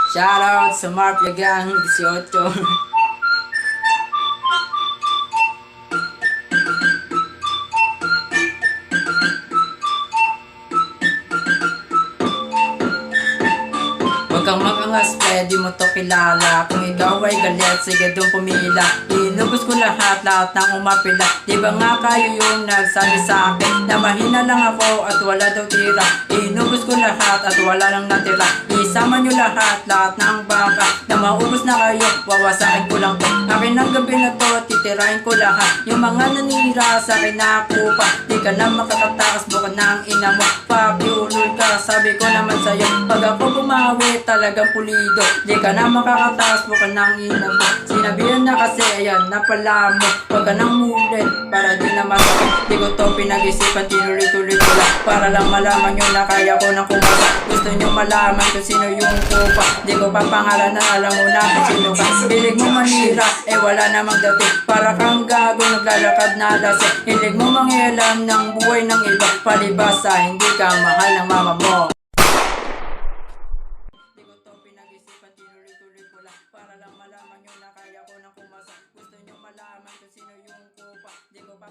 Shoutout sa Mafia Gang 18. Huwag kang mag-angas, pwede mo to kilala. Kung ikaw ay galit, sige dun pumila. Inubos ko lahat ng umapila. Di ba nga kayo yung nagsabi sa akin na mahina lang ako at wala daw tira. Inubos ko lahat at wala lang natira. Isama nyo lahat ng baka na maubos na kayo, wawasakin ko lang to. Akin ang gabi na to, titirahin ko lahat. Yung mga nanira sa akin na kupa, di ka na makakatakas, bukan ng ina mo. Papiulol ka, sabi ko naman sa'yo. Pag ako bumawi, talagang pulido. Di ka na makakatakas, bukan ng ina mo. Sinabihan na kasi, ayan, napala mo. Huwag ka nang mulit, para di na masakit. Di ko to pinag-isipan, tinuloy-tuloy ko lang. Para lang malaman nyo na kaya ko nang kumasa. Gusto nyo malaman kung sino yung kupa. Di ko pa pangalanan, alam mo na kung sino ka. Hilig mo manira, wala namang dating. Para kang gago, naglalakad na lasing. Hilig mo mangyalam ng buhay ng iba. Palibasa, hindi ka mahal ng mama mo. Di ko to pinag-isipan, tinuloy-tuloy ko lang. Para lang malaman nyo na kaya ko nang kumasa. Gusto nyo malaman kung sino yung kupa. Di ko pa